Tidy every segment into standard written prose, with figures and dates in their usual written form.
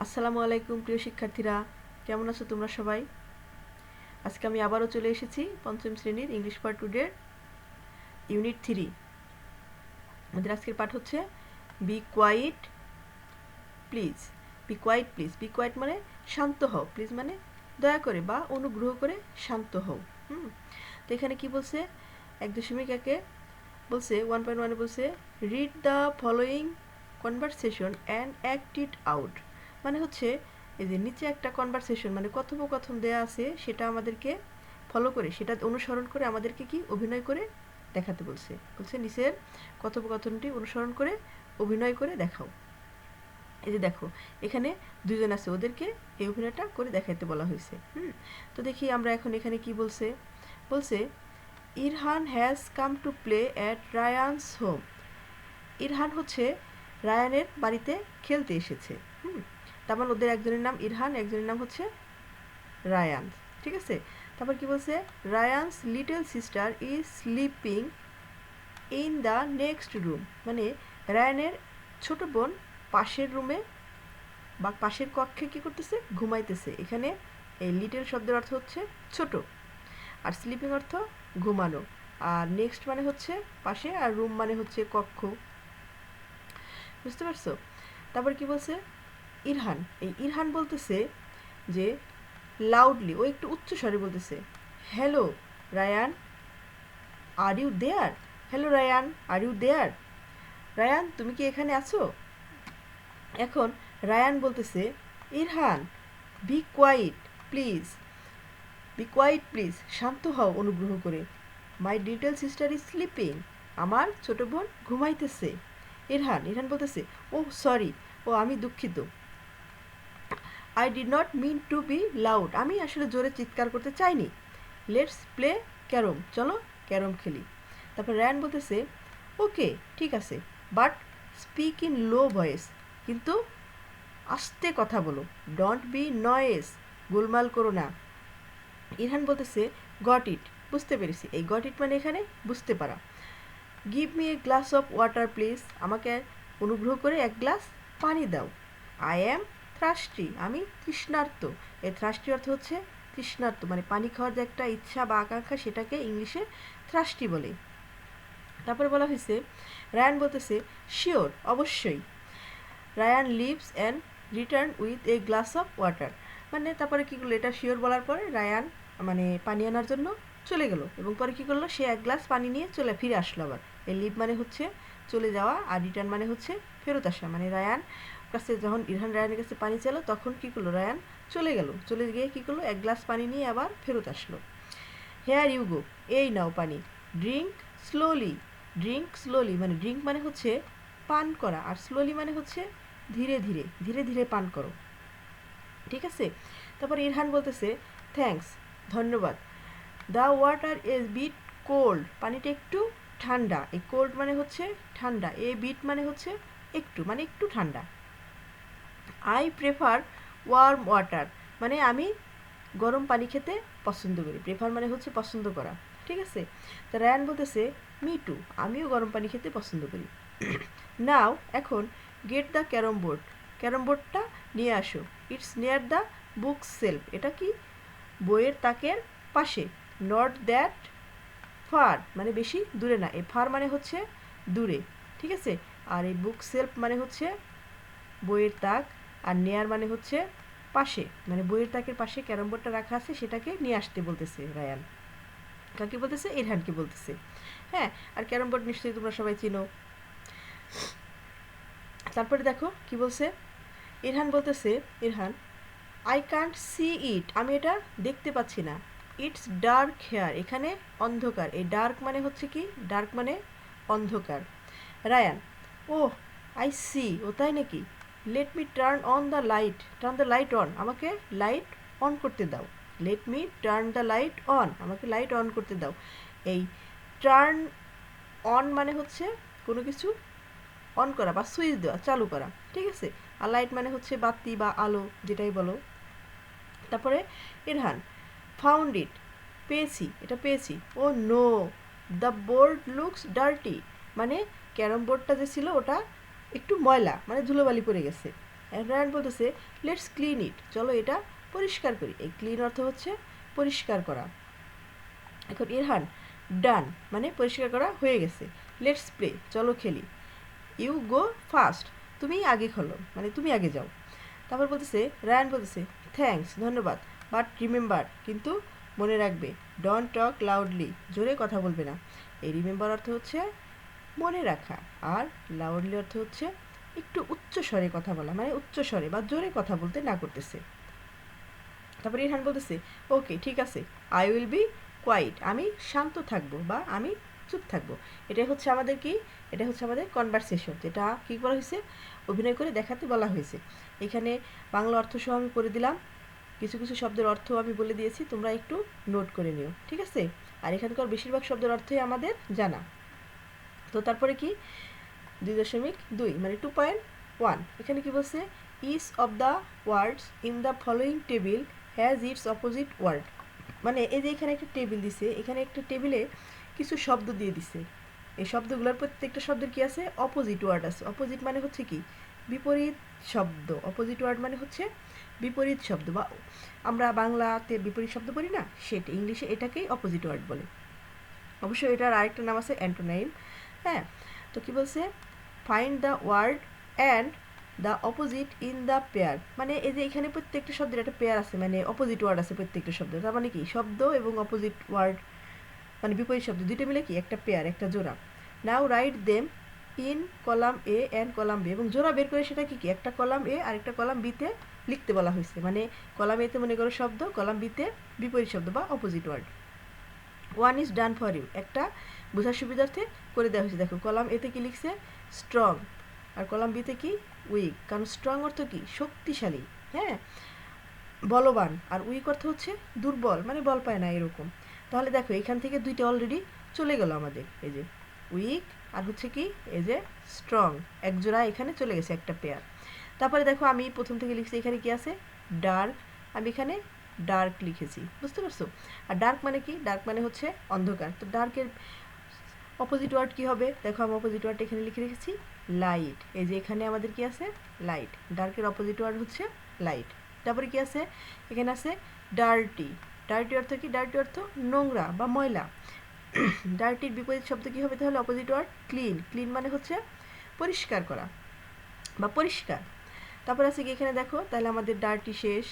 আসসালামু আলাইকুম প্রিয় শিক্ষার্থীরা, কেমন আছো তোমরা সবাই? আজকে আমি আবারও চলে এসেছি পঞ্চম শ্রেণীর ইংলিশ পার্ট টুডের ইউনিট 3। আমাদের আজকের পাঠ হচ্ছে be quiet please. Be quiet please, be quiet মানে শান্ত হও, প্লিজ মানে দয়া করে বা অনুগ্রহ করে শান্ত হও। তো এখানে কি বলছে, 1.1-এ বলছে 1.1-এ বলছে read the following conversation and act it out. মানে হচ্ছে এই যে নিচে একটা কনভারসেশন মানে কথোপকথন দেয়া আছে, সেটা আমাদেরকে ফলো করে, সেটা অনুসরণ করে আমাদেরকে কি অভিনয় করে দেখাতে বলছে। বলছে নিচের কথোপকথনটি অনুসরণ করে অভিনয় করে দেখাও। এই যে দেখো এখানে দুজন আছে, ওদেরকে এই অভিনয়টা করে দেখাতে বলা হয়েছে। তো দেখি আমরা এখন এখানে কি বলছে। বলছে Irhan has come to play at Ryan's home. Irhan হচ্ছে রায়ানের বাড়িতে খেলতে এসেছে। তার মানে ওদের একজনের নাম ইরহান, একজনের নাম হচ্ছে রায়ান। ঠিক আছে, তারপর কি বলছে Ryan's little sister is sleeping in the next room. মানে রায়ানের ছোট বোন পাশের রুমে বা পাশের কক্ষে কি করতেছে, ঘুমাইতেছে। এখানে এই লিটল শব্দের অর্থ হচ্ছে ছোট, আর স্লিপিং অর্থ ঘুমানো, আর নেক্সট মানে হচ্ছে পাশে, আর রুম মানে হচ্ছে কক্ষ। বুঝতে পারছো? তারপর কি বলছে ইরহান, এই ইরহান বলতেছে যে লাউডলি, ও একটু উচ্চ স্বরে বলতেছে hello Ryan are you there. Hello Ryan are you there. Ryan তুমি কি এখানে আছো? এখন রায়ান বলতেছে Irhan be quiet please, be quiet please, শান্ত হও অনুগ্রহ করে। My little sister is sleeping, আমার ছোট বোন ঘুমাইতেছে। ইরহান বলতেছে ও সরি, ও আমি দুঃখিত। I did not mean to be loud, আমি আসলে জোরে চিৎকার করতে চাইনি। লেটস প্লে ক্যারম, চলো ক্যারম খেলি। তারপর রায়ান বলতেছে ওকে ঠিক আছে, but speak in low voice, কিন্তু আস্তে কথা বলো। ডোন্ট বি নয়েস, গোলমাল করো না। ইরহান বলতেছে গট ইট, বুঝতে পেরেছি। এই গট ইট মানে এখানে বুঝতে পারা। Give me a glass of water please, আমাকে অনুগ্রহ করে এক গ্লাস পানি দাও। আই অ্যাম থ্রাস্টি, আমি তৃষ্ণার্ত। এই থ্রাস্টি অর্থ হচ্ছে তৃষ্ণার্ত, মানে পানি খাওয়ার যে একটা ইচ্ছা বা আকাঙ্ক্ষা, সেটাকে ইংলিশে থ্রাস্টি বলে। তারপরে বলা হয়েছে রায়ান বলতেছে শিওর, অবশ্যই। Rayan leaves and return with a glass of water. মানে তারপরে কী করলো, এটা শিওর বলার পরে রায়ান মানে পানি আনার জন্য চলে গেল, এবং পরে কী করলো, সে এক গ্লাস পানি নিয়ে ফিরে আসলো আবার। এই লিভ মানে হচ্ছে চলে যাওয়া, আর রিটার্ন মানে হচ্ছে ফেরত আসা। মানে রায়ান কাছে যখন ইরহান রায়ানের কাছে পানি চাইলো, তখন কী করলো, রায়ান চলে গেল, চলে গিয়ে কী করলো, এক গ্লাস পানি নিয়ে আবার ফেরত আসলো। হেয়ার ইউ গো, এই নাও পানি। ড্রিঙ্ক স্লোলি, ড্রিঙ্ক স্লোলি, মানে ড্রিঙ্ক মানে হচ্ছে পান করা, আর স্লোলি মানে হচ্ছে ধীরে ধীরে, ধীরে ধীরে পান করো। ঠিক আছে, তারপর ইরহান বলতেছে থ্যাঙ্কস, ধন্যবাদ। The water is bit cold, পানিটা একটু ঠান্ডা। এই কোল্ড মানে হচ্ছে ঠান্ডা, এ বিট মানে হচ্ছে একটু, মানে একটু ঠান্ডা। আই প্রেফার ওয়ার্ম ওয়াটার, মানে আমি গরম পানি খেতে পছন্দ করি। প্রেফার মানে হচ্ছে পছন্দ করা। ঠিক আছে, তা রায়ান বলতেছে মি টু, আমিও গরম পানি খেতে পছন্দ করি। নাও এখন get the carrom board, carrom বোর্ডটা নিয়ে আসো। It's near the book shelf, এটা কি বইয়ের তাকের পাশে। নট দ্যাট ফার, মানে বেশি দূরে না। এই ফার মানে হচ্ছে দূরে। ঠিক আছে, আর এই বুক সেলফ মানে হচ্ছে বইয়ের তাক, আর নেয়ার মানে হচ্ছে পাশে, মানে বইয়ের তাকের পাশে ক্যারম বোর্ডটা রাখা আছে, সেটাকে নিয়ে আসতে বলতেছে রায়ান। কাকে বলতেছে? ইরহানকে বলতেছে। হ্যাঁ, আর ক্যারম বোর্ড নিশ্চয়ই তোমরা সবাই চিনো। তারপরে দেখো কি বলছে, ইরহান বলতেছে ইরহান আই কান্ট সি ইট, আমি এটা দেখতে পাচ্ছি না। ইটস ডার্ক হেয়ার, এখানে অন্ধকার। এই ডার্ক মানে হচ্ছে কি, ডার্ক মানে অন্ধকার। রায়ান ও আই সি, ও তাই নাকি। Let me turn on the light, turn the light on, আমাকে লাইট অন করতে দাও। Let me turn the light on, আমাকে লাইট অন করতে দাও। এই টার্ন অন মানে হচ্ছে কোনো কিছু অন করা বা সুইচ দেওয়া, চালু করা। ঠিক আছে, আর লাইট মানে হচ্ছে বাতি বা আলো, যেটাই বলো। তারপরে ইরহান ফাউন্ড ইট, পেয়েছি, এটা পেয়েছি। Oh no the board looks dirty, মানে ক্যারম বোর্ডটা যে ছিল ওটা একটু ময়লা, মানে ধুলোবালি পড়ে গেছে। রায়ান বলতেছে লেটস ক্লিন ইট, চলো এটা পরিষ্কার করি। এই ক্লিন অর্থ হচ্ছে পরিষ্কার করা। এখন ইরহান ডান মানে পরিষ্কার করা হয়ে গেছে। লেটস প্লে, চলো খেলি। ইউ গো ফার্স্ট, তুমি আগে খোলো, মানে তুমি আগে যাও। তারপর বলতেছে রায়ান বলতেছে থ্যাঙ্কস, ধন্যবাদ, বাট রিমেম্বার, কিন্তু মনে রাখবে, ডোন্ট টক লাউডলি, জোরে কথা বলবে না। এই রিমেম্বার অর্থ হচ্ছে মনে রাখা, আর লাউডলি অর্থ হচ্ছে একটু উচ্চ স্বরে কথা বলা, মানে উচ্চ স্বরে বা জোরে কথা বলতে না করতেছে। তারপর ইরহান বলতেছে ওকে ঠিক আছে, আই উইল বি কোয়াইট, আমি শান্ত থাকবো বা আমি চুপ থাকবো। এটাই হচ্ছে আমাদের কি, এটা হচ্ছে আমাদের কনভারসেশন, যেটা কী করা হয়েছে, অভিনয় করে দেখাতে বলা হয়েছে। এখানে বাংলা অর্থ সহ আমি করে দিলাম, কিছু কিছু শব্দের অর্থ আমি বলে দিয়েছি, তোমরা একটু নোট করে নিও, ঠিক আছে। আর এখানকার বেশিরভাগ শব্দের অর্থই আমাদের জানা। তো তারপরে কি 2.2 মানে 2.1, এখানে কি বলছে, each of the words in the following table has its opposite word. মানে এই যে এখানে একটা টেবিল দিছে, এখানে একটা টেবিলে কিছু শব্দ দিয়ে দিছে, এই শব্দগুলোর প্রত্যেকটা শব্দের কি আছে, অপোজিট ওয়ার্ড আছে। অপোজিট মানে হচ্ছে কি, বিপরীত শব্দ। অপোজিট ওয়ার্ড মানে হচ্ছে বিপরীত শব্দ, বা আমরা বাংলাতে বিপরীত শব্দ বলি না, সেটা ইংলিশে এটাকেই অপোজিট ওয়ার্ড বলে। অবশ্যই এটার আরেকটা নাম আছে অ্যান্টোনাইম। হ্যাঁ, তো কি বলছে, find the word and the opposite in the pair, মানে এই যে এখানে প্রত্যেকটা শব্দের একটা পেয়ার আছে, মানে অপোজিট ওয়ার্ড আছে প্রত্যেকটা শব্দের। তার মানে কি, শব্দ এবং অপোজিট ওয়ার্ড মানে বিপরীত শব্দ দুইটা মিলে কি একটা পেয়ার, একটা জোড়া। Now write them in column A and column B, এবং জোড়া বের করে সেটা কি কি একটা কলাম এ আর একটা কলাম বিতে লিখতে বলা হয়েছে। মানে কলাম এতে মনে করো শব্দ, কলাম বিতে বিপরীত শব্দ বা opposite word. One is done for you, একটা বোঝার সুবিধার্থে করে দেওয়া হয়েছে। দেখো কলাম এতে কি লিখছে, স্ট্রং, আর কলাম বিতে কি উইক, কারণ স্ট্রং অর্থ কি শক্তিশালী, হ্যাঁ বলবান, আর উইক অর্থ হচ্ছে দুর্বল, মানে বল পায় না এরকম। তাহলে দেখো এখান থেকে দুইটা অলরেডি চলে গেল আমাদের, এই যে উইক আর হচ্ছে কি এই যে স্ট্রং, এক জোড়া এখানে চলে গেছে, একটা পেয়ার। তারপরে দেখো আমি প্রথম থেকে লিখছি, এখানে কি আছে ডার্ক, আমি এখানে ডার্ক লিখেছি, বুঝতে পারছো। আর ডার্ক মানে কি, ডার্ক মানে হচ্ছে অন্ধকার। তো ডার্কের অপোজিট ওয়ার্ড কি হবে, দেখো আমি অপোজিট ওয়ার্ড এখানে লিখে রেখেছি লাইট। এই যে এখানে আমাদের কি আছে লাইট, ডার্কের অপোজিট ওয়ার্ড হচ্ছে লাইট। তারপরে কি আছে, এখানে আছে ডার্টি। ডার্টি অর্থ কি, ডার্টি অর্থ নোংরা বা ময়লা। ডার্টির বিপরীত শব্দ কি হবে তাহলে, অপোজিট ওয়ার্ড ক্লিন। ক্লিন মানে হচ্ছে পরিষ্কার করা বা পরিষ্কার। তারপর আছে কি এখানে দেখো, তাহলে আমাদের ডার্টি শেষ,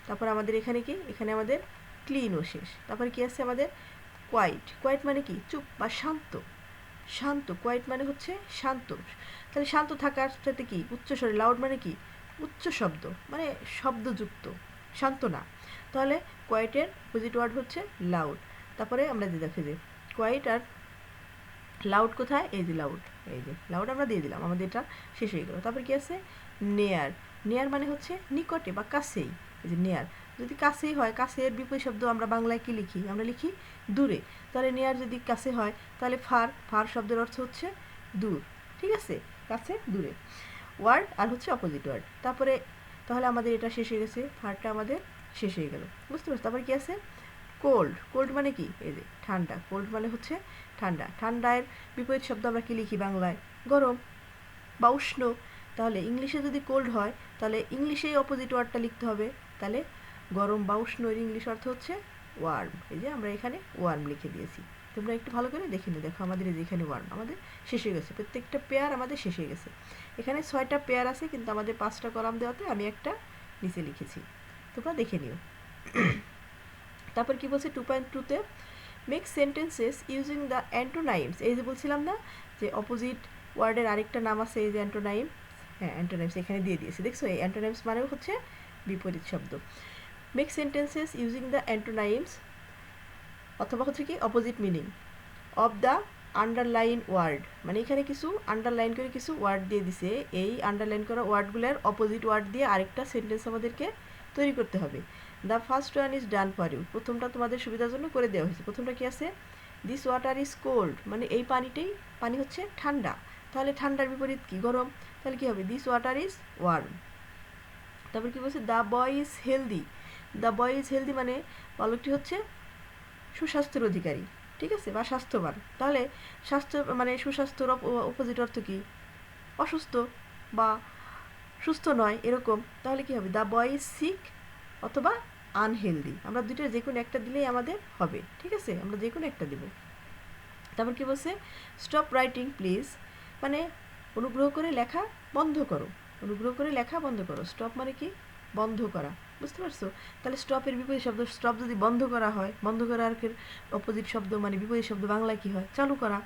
তারপর আমাদের এখানে কি, এখানে আমাদের ক্লিনও শেষ। তারপরে কি আছে আমাদের কোয়াইট। কোয়াইট মানে কি চুপ বা শান্ত, শান্ত। কোয়াইট মানে হচ্ছে শান্ত। তাহলে শান্ত থাকার সাথে কি উচ্চস্বরে, লাউড মানে কি উচ্চ শব্দ, মানে শব্দযুক্ত, শান্ত না। তাহলে কোয়াইটের অপোজিট ওয়ার্ড হচ্ছে লাউড। তারপরে আমরা যে দেখি যে কোয়াইট আর লাউড কোথায়, এই যে লাউড, এই যে লাউড আমরা দিয়ে দিলাম, আমাদের এটা শেষ হয়ে গেল। তারপর কি আছে নেয়ার। নেয়ার মানে হচ্ছে নিকটে বা কাছেই, এই যে নেয়ার। যদি কাছেই হয়, কাছের বিপরীত শব্দ আমরা বাংলায় কি লিখি, আমরা লিখি দূরে। তাহলে নেয়ার যদি কাছে হয় তাহলে ফার, ফার শব্দের অর্থ হচ্ছে দূর, ঠিক আছে, কাছে দূরে। ওয়ার্ড আর হচ্ছে অপোজিট ওয়ার্ড। তারপরে তাহলে আমাদের এটা শেষ হয়ে গেছে, ফারটা আমাদের শেষ হয়ে গেল, বুঝতে পারছো। তারপরে কি আছে কোল্ড। কোল্ড মানে কি, এই যে ঠান্ডা। কোল্ড মানে হচ্ছে ঠান্ডা। ঠান্ডার বিপরীত শব্দ আমরা কি লিখি বাংলায়, গরম বা উষ্ণ। তাহলে ইংলিশে যদি কোল্ড হয় তাহলে ইংলিশেই অপোজিট ওয়ার্ডটা লিখতে হবে, তাহলে গরম বা উষ্ণ এর ইংলিশ অর্থ হচ্ছে ওয়ার্ম। এই যে আমরা এখানে ওয়ার্ম লিখে দিয়েছি, তোমরা একটু ভালো করে দেখে নিও। দেখো আমাদের এই যে এখানে ওয়ার্ম আমাদের শেষ হয়ে গেছে, প্রত্যেকটা পেয়ার আমাদের শেষ হয়ে গেছে। এখানে 6টা পেয়ার আছে, কিন্তু আমাদের 5টা কলাম দেওয়াতে আমি একটা নিচে লিখেছি, তোমরা দেখে নিও। তারপর কি বলছে 2.2-তে মেক সেন্টেন্সেস ইউজিং দ্য অ্যান্টোনাইমস। এই যে বলছিলাম না যে অপোজিট ওয়ার্ডের আরেকটা নাম আছে, এই যে অ্যান্টোনাইম। হ্যাঁ অ্যান্টোনাইমস এখানে দিয়ে দিয়েছি, দেখছো এই অ্যান্টোনাইমস মানেও হচ্ছে বিপরীত শব্দ। Make sentences using the antonyms অথবা হচ্ছে কি opposite meaning of the underline word, মানে এখানে কিছু আন্ডারলাইন করে কিছু ওয়ার্ড দিয়ে দিছে, এই আন্ডারলাইন করা ওয়ার্ডগুলোর অপোজিট ওয়ার্ড দিয়ে আরেকটা সেন্টেন্স আমাদেরকে তৈরি করতে হবে। The first one is done for you, প্রথমটা তোমাদের সুবিধার জন্য করে দেওয়া হয়েছে। প্রথমটা কি আছে, দিস ওয়াটার ইজ কোল্ড, মানে এই পানিটাই, পানি হচ্ছে ঠান্ডা। তাহলে ঠান্ডার বিপরীত কি গরম, তাহলে কি হবে দিস ওয়াটার ইজ ওয়ার্ম। তারপর কি বলছে the boy is healthy. The boy is healthy মানে বালকটি হচ্ছে সুস্বাস্থ্যের অধিকারী, ঠিক আছে, বা স্বাস্থ্যবান। তাহলে স্বাস্থ্য মানে সুস্বাস্থ্যর অপোজিট অর্থ কি, অসুস্থ বা সুস্থ নয় এরকম, তাহলে কি হবে? দ্য বয় ইজ সিক অথবা আনহেলদি। আমরা দুইটার যে কোনো একটা দিলেই আমাদের হবে, ঠিক আছে? আমরা যে কোনো একটা দেব। তারপর কি বলছে? স্টপ রাইটিং প্লিজ, মানে অনুগ্রহ করে লেখা বন্ধ করো। অনুগ্রহ করে লেখা বন্ধ করো। স্টপ মানে কি? বন্ধ করা, বুঝতে পারছো? তাহলে স্টপের বিপরীত শব্দ, স্টপ যদি বন্ধ করা হয়, বন্ধ করার অপোজিট শব্দ মানে বিপরীত শব্দ বাংলায় কি হয়? চালু করা,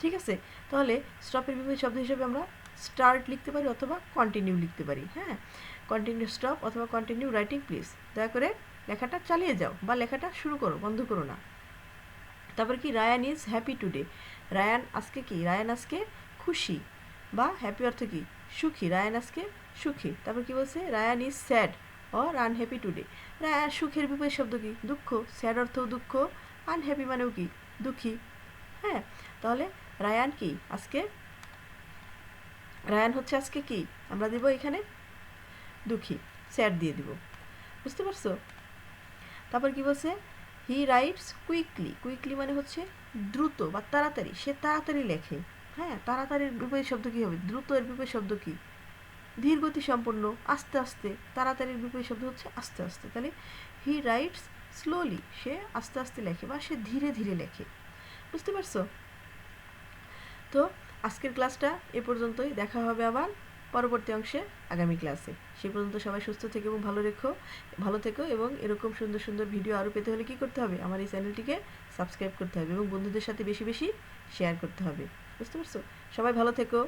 ঠিক আছে? তাহলে স্টপের বিপরীত শব্দ হিসেবে আমরা স্টার্ট লিখতে পারি অথবা কন্টিনিউ লিখতে পারি। হ্যাঁ, কন্টিনিউ স্টপ অথবা কন্টিনিউ রাইটিং প্লিজ, দয়া করে লেখাটা চালিয়ে যাও বা লেখাটা শুরু করো, বন্ধ করো না। তারপর কি? Rayan is happy today. Rayan আজকে কি? রায়ান আজকে খুশি, বা হ্যাপি অর্থ কি? সুখী। রায়ান আজকে সুখী। তারপর কি বলছে? Rayan is sad or unhappy today. Rayan, সুখের বিপরীত শব্দ কি? দুঃখ। স্যাড অর্থ দুঃখ, আনহ্যাপি মানেও কি? দুঃখী। হ্যাঁ, তাহলে রায়ান কি আজকে? রায়ান হচ্ছে আজকে কি? আমরা দিব এখানে দুঃখী, স্যাড দিয়ে দিব, বুঝতে পারছো? তারপর কি বলছে? He writes quickly. কুইকলি মানে হচ্ছে দ্রুত বা তাড়াতাড়ি, সে তাড়াতাড়ি লেখে। হ্যাঁ, তাড়াতাড়ির বিপরীত শব্দ কি হবে? দ্রুত এর বিপরীত শব্দ কি? ধীর গতি সম্পন্ন, আস্তে আস্তে। তাড়াতাড়ির বিপরীত শব্দ হচ্ছে আস্তে আস্তে। তাহলে হি রাইটস স্লোলি, সে আস্তে আস্তে লেখে বা সে ধীরে ধীরে লেখে, বুঝতে পারছো? তো আজকের ক্লাসটা এ পর্যন্তই। দেখা হবে আবার পরবর্তী অংশে আগামী ক্লাসে। সে পর্যন্ত সবাই সুস্থ থেকো এবং ভালো থেকো, এবং এরকম সুন্দর সুন্দর ভিডিও আরও পেতে হলে কী করতে হবে? আমার এই চ্যানেলটিকে সাবস্ক্রাইব করতে হবে এবং বন্ধুদের সাথে বেশি বেশি শেয়ার করতে হবে, বুঝতে পারছো? সবাই ভালো থেকো।